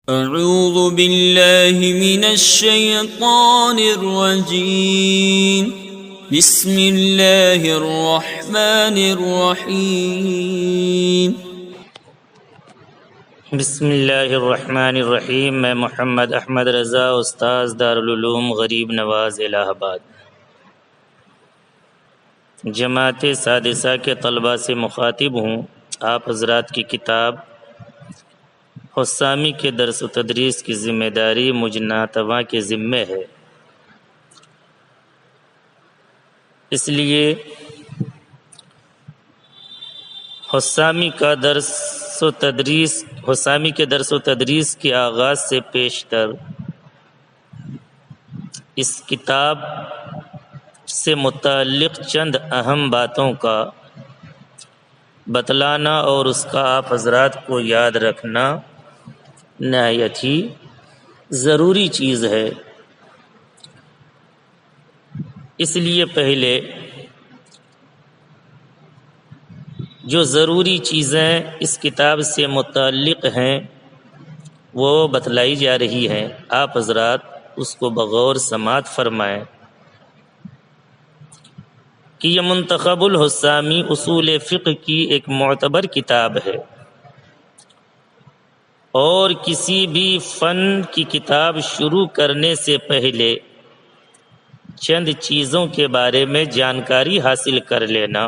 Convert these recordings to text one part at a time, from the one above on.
اعوذ باللہ من الشیطان الرجیم بسم اللہ الرحمن الرحیم بسم اللہ الرحمن الرحیم۔ میں محمد احمد رضا، استاذ دارالعلوم غریب نواز الہ آباد، جماعت سادسہ کے طلباء سے مخاطب ہوں۔ آپ حضرات کی کتاب حسامی کے درس و تدریس کی ذمہ داری مجھ ناتواں کے ذمے ہے، اس لیے حسامی کے درس و تدریس کے آغاز سے پیشتر اس کتاب سے متعلق چند اہم باتوں کا بتلانا اور اس کا آپ حضرات کو یاد رکھنا نہایت ہی ضروری چیز ہے۔ اس لیے پہلے جو ضروری چیزیں اس کتاب سے متعلق ہیں وہ بتلائی جا رہی ہیں، آپ حضرات اس کو بغور سماعت فرمائیں کہ یہ منتخب الحسامی اصول فقہ کی ایک معتبر کتاب ہے، اور کسی بھی فن کی کتاب شروع کرنے سے پہلے چند چیزوں کے بارے میں جانکاری حاصل کر لینا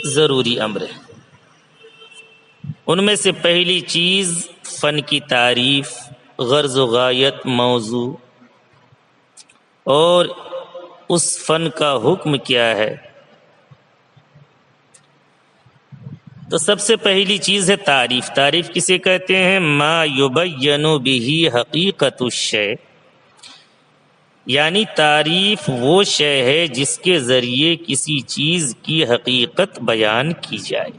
ضروری امر ہے۔ ان میں سے پہلی چیز فن کی تعریف، غرض و غایت، موضوع اور اس فن کا حکم کیا ہے۔ تو سب سے پہلی چیز ہے تعریف۔ تعریف کسے کہتے ہیں؟ ما یبین بہ حقیقت الشیء، یعنی تعریف وہ شے ہے جس کے ذریعے کسی چیز کی حقیقت بیان کی جائے۔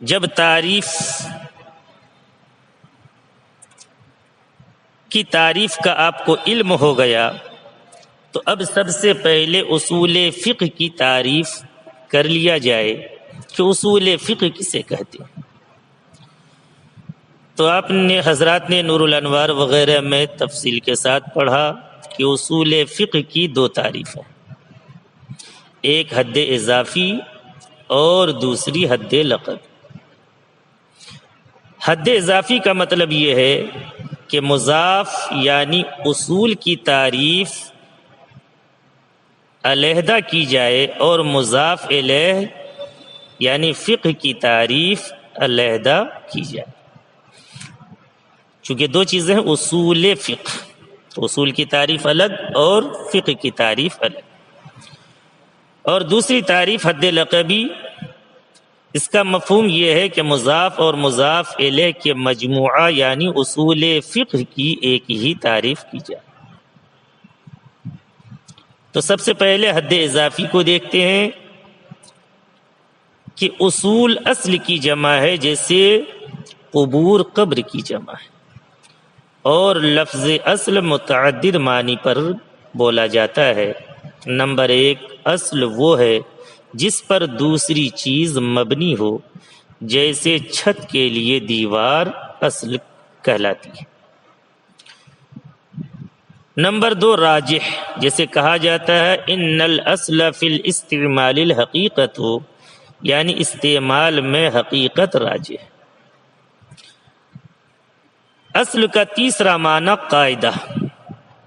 جب تعریف کا آپ کو علم ہو گیا تو اب سب سے پہلے اصول فقہ کی تعریف کر لیا جائے کہ اصول فقہ کسے کہتے ہیں۔ تو آپ نے حضرات نے نور الانوار وغیرہ میں تفصیل کے ساتھ پڑھا کہ اصول فقہ کی دو تعریفیں، ایک حد اضافی اور دوسری حد لقب۔ حد اضافی کا مطلب یہ ہے کہ مضاف یعنی اصول کی تعریف علیحدہ کی جائے اور مضاف الیہ یعنی فقہ کی تعریف علیحدہ کی جائے، چونکہ دو چیزیں ہیں اصول فقہ، تو اصول کی تعریف الگ اور فقہ کی تعریف الگ۔ اور دوسری تعریف حد لقبی، اس کا مفہوم یہ ہے کہ مضاف اور مضاف الیہ کے مجموعہ یعنی اصول فقہ کی ایک ہی تعریف کی جائے۔ تو سب سے پہلے حد اضافی کو دیکھتے ہیں کہ اصول اصل کی جمع ہے، جیسے قبور قبر کی جمع ہے، اور لفظ اصل متعدد معنی پر بولا جاتا ہے۔ نمبر ایک، اصل وہ ہے جس پر دوسری چیز مبنی ہو، جیسے چھت کے لیے دیوار اصل کہلاتی ہے۔ نمبر دو، راجح، جیسے کہا جاتا ہے ان الاصل فی الاستعمال الحقیقت، یعنی استعمال میں حقیقت راجح۔ اصل کا تیسرا معنی قاعدہ،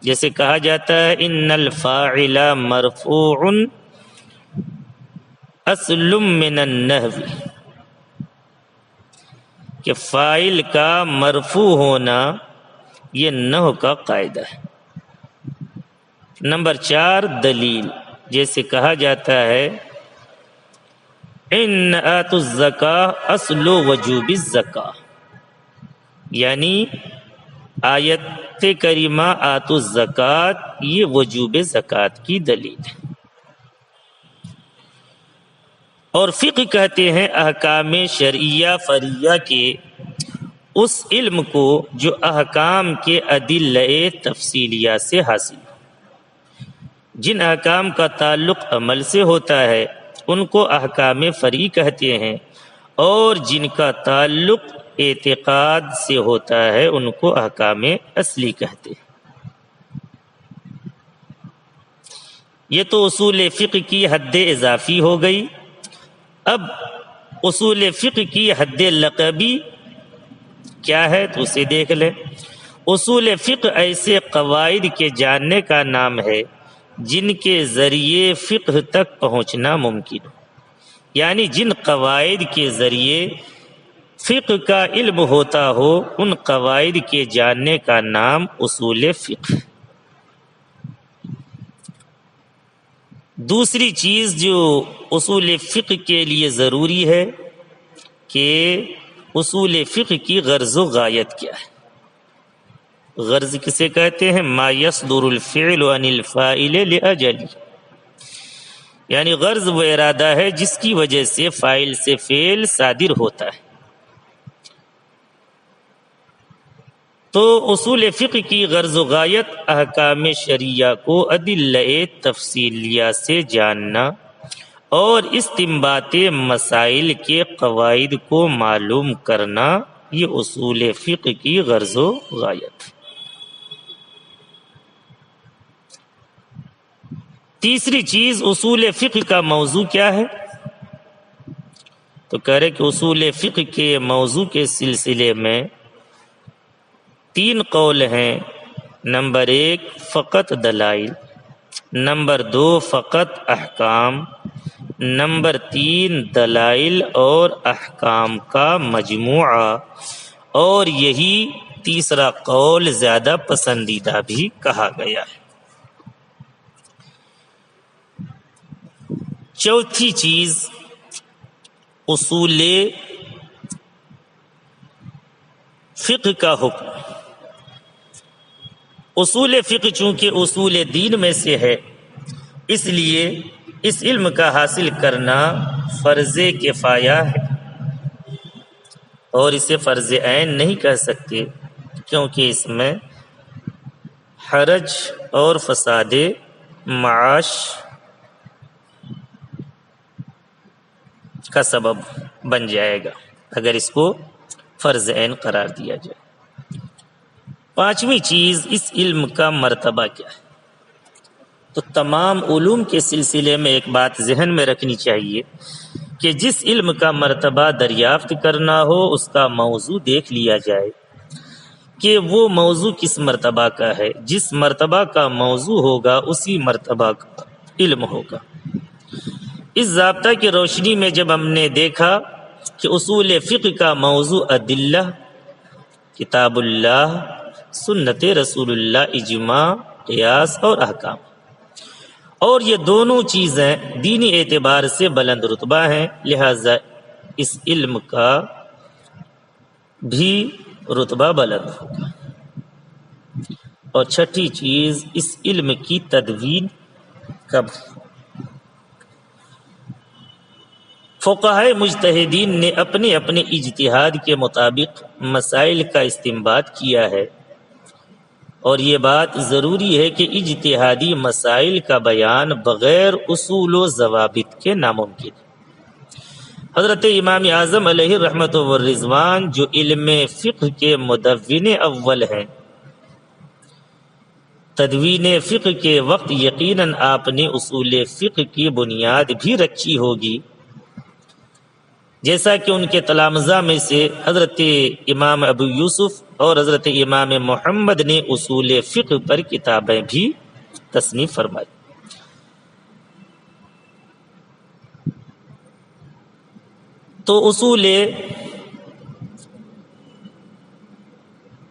جیسے کہا جاتا ہے ان الفاعل مرفوع اصل من النحو، کہ فاعل کا مرفوع ہونا یہ نحو کا قاعدہ ہے۔ نمبر چار، دلیل، جیسے کہا جاتا ہے ان آتوا الزکاۃ اصل وجوب الزکاۃ، یعنی آیت کریمہ آتوا الزکاۃ یہ وجوب زکوٰۃ کی دلیل ہے۔ اور فقہ کہتے ہیں احکام شرعیہ فریہ کے اس علم کو جو احکام کے ادلہ تفصیلیہ سے حاصل ہو۔ جن احکام کا تعلق عمل سے ہوتا ہے ان کو احکام فرعی کہتے ہیں، اور جن کا تعلق اعتقاد سے ہوتا ہے ان کو احکام اصلی کہتے ہیں۔ یہ تو اصول فقہ کی حد اضافی ہو گئی۔ اب اصول فقہ کی حد لقبی کیا ہے تو اسے دیکھ لیں۔ اصول فقہ ایسے قواعد کے جاننے کا نام ہے جن کے ذریعے فقہ تک پہنچنا ممکن ہو، یعنی جن قواعد کے ذریعے فقہ کا علم ہوتا ہو ان قواعد کے جاننے کا نام اصول فقہ۔ دوسری چیز جو اصول فقہ کے لیے ضروری ہے کہ اصول فقہ کی غرض و غایت کیا ہے۔ غرض کسے کہتے ہیں؟ ما یصدر الفعل عن الفاعل لاجل، یعنی غرض وہ ارادہ ہے جس کی وجہ سے فاعل سے فعل صادر ہوتا ہے۔ تو اصول فقہ کی غرض و غایت احکام شرعیہ کو ادلہ تفصیلیہ سے جاننا اور استنباط مسائل کے قواعد کو معلوم کرنا، یہ اصول فقہ کی غرض و غایت۔ تیسری چیز اصول فقہ کا موضوع کیا ہے؟ تو کہہ رہے کہ اصول فقہ کے موضوع کے سلسلے میں 3 قول ہیں۔ نمبر 1 فقط دلائل، نمبر 2 فقط احکام، نمبر 3 دلائل اور احکام کا مجموعہ، اور یہی تیسرا قول زیادہ پسندیدہ بھی کہا گیا ہے۔ چوتھی چیز اصول فقہ کا حکم۔ اصول فقہ چونکہ اصول دین میں سے ہے، اس لیے اس علم کا حاصل کرنا فرض کفایہ ہے، اور اسے فرض عین نہیں کہہ سکتے، کیونکہ اس میں حرج اور فساد معاش کا سبب بن جائے گا اگر اس کو فرض عین قرار دیا جائے۔ 5ویں چیز اس علم کا مرتبہ کیا ہے؟ تو تمام علوم کے سلسلے میں ایک بات ذہن میں رکھنی چاہیے کہ جس علم کا مرتبہ دریافت کرنا ہو اس کا موضوع دیکھ لیا جائے کہ وہ موضوع کس مرتبہ کا ہے۔ جس مرتبہ کا موضوع ہوگا اسی مرتبہ کا علم ہوگا۔ اس ضابطہ کی روشنی میں جب ہم نے دیکھا کہ اصول فقہ کا موضوع ادلہ، کتاب اللہ، سنت رسول اللہ، اجماع، قیاس اور احکام، اور یہ دونوں چیزیں دینی اعتبار سے بلند رتبہ ہیں، لہذا اس علم کا بھی رتبہ بلند ہوگا۔ اور چھٹی چیز اس علم کی تدوین کب؟ فقہائے مجتہدین نے اپنے اپنے اجتہاد کے مطابق مسائل کا استنباط کیا ہے، اور یہ بات ضروری ہے کہ اجتہادی مسائل کا بیان بغیر اصول و ضوابط کے ناممکن ہے۔ حضرت امام اعظم علیہ رحمت و رضوان جو علم فقہ کے مدون اول ہیں، تدوین فقہ کے وقت یقیناً آپ نے اصول فقہ کی بنیاد بھی رکھی ہوگی، جیسا کہ ان کے تلامذہ میں سے حضرت امام ابو یوسف اور حضرت امام محمد نے اصول فقہ پر کتابیں بھی تصنیف فرمائی۔ تو اصول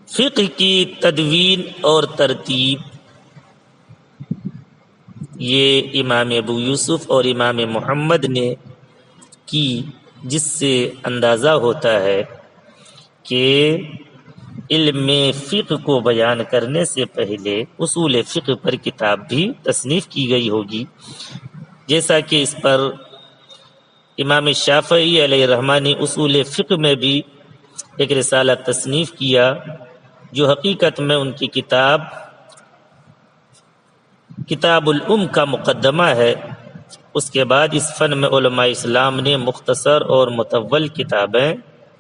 فقہ کی تدوین اور ترتیب یہ امام ابو یوسف اور امام محمد نے کی، جس سے اندازہ ہوتا ہے کہ علم فقہ کو بیان کرنے سے پہلے اصول فقہ پر کتاب بھی تصنیف کی گئی ہوگی، جیسا کہ اس پر امام شافعی علیہ الرحمہ نے اصول فقہ میں بھی ایک رسالہ تصنیف کیا، جو حقیقت میں ان کی کتاب الام کا مقدمہ ہے، اس کے بعد اس فن میں علماء اسلام نے مختصر اور مطول کتابیں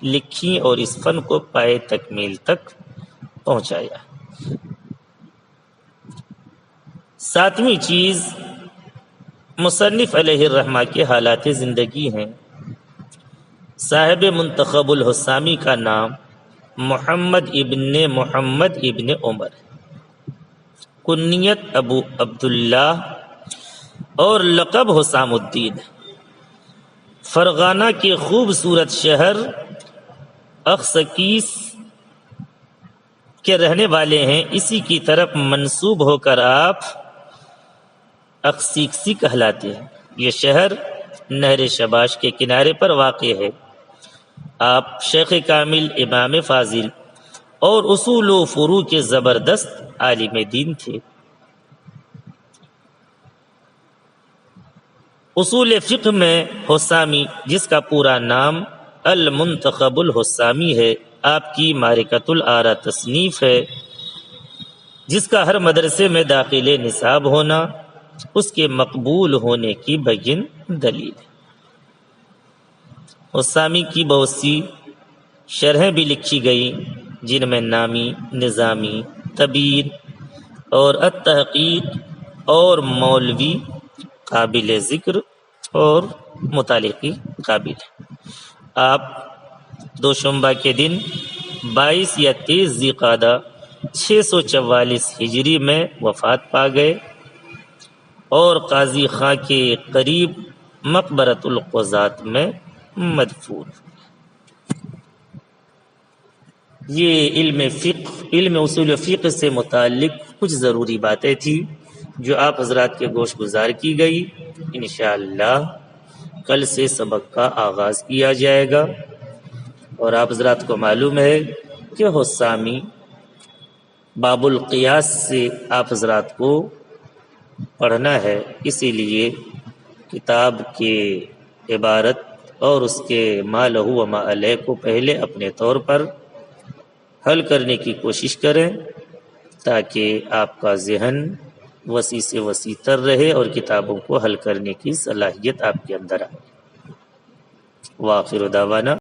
لکھی اور اس فن کو پائے تکمیل تک پہنچایا۔ ساتویں چیز مصنف علیہ الرحمہ کے حالات زندگی ہیں۔ صاحب منتخب الحسامی کا نام محمد ابن عمر، کنیت ابو عبداللہ اور لقب حسام الدین، فرغانہ کے خوبصورت شہر اخسکیس کے رہنے والے ہیں۔ اسی کی طرف منسوب ہو کر آپ اخسیکسی کہلاتے ہیں۔ یہ شہر نہر شباش کے کنارے پر واقع ہے۔ آپ شیخ کامل، امام فاضل اور اصول و فروع کے زبردست عالم دین تھے۔ اصول فقہ میں حسامی، جس کا پورا نام المنتخب الحسامی ہے، آپ کی معرکۃ الآراء تصنیف ہے، جس کا ہر مدرسے میں داخل نصاب ہونا اس کے مقبول ہونے کی بین دلیل ہے۔ حسامی کی بہت سی شرحیں بھی لکھی گئی، جن میں نامی، نظامی، تبیین اور التحقیق اور مولوی قابل ذکر اور متعلقی قابل ہے۔ آپ دوشنبہ کے دن 22 یا 23 ذی قعدہ 644 ہجری میں وفات پا گئے اور قاضی خاں کے قریب مقبرۃ القضات میں مدفون۔ یہ علم اصول فقہ سے متعلق کچھ ضروری باتیں تھیں جو آپ حضرات کے گوش گزار کی گئی۔ انشاءاللہ کل سے سبق کا آغاز کیا جائے گا، اور آپ حضرات کو معلوم ہے کہ حسامی باب القیاس سے آپ حضرات کو پڑھنا ہے، اسی لیے کتاب کے عبارت اور اس کے ما لہ و ما علیہ کو پہلے اپنے طور پر حل کرنے کی کوشش کریں، تاکہ آپ کا ذہن وسیع سے وسیع تر رہے اور کتابوں کو حل کرنے کی صلاحیت آپ کے اندر آئے۔ وآخر دعوانا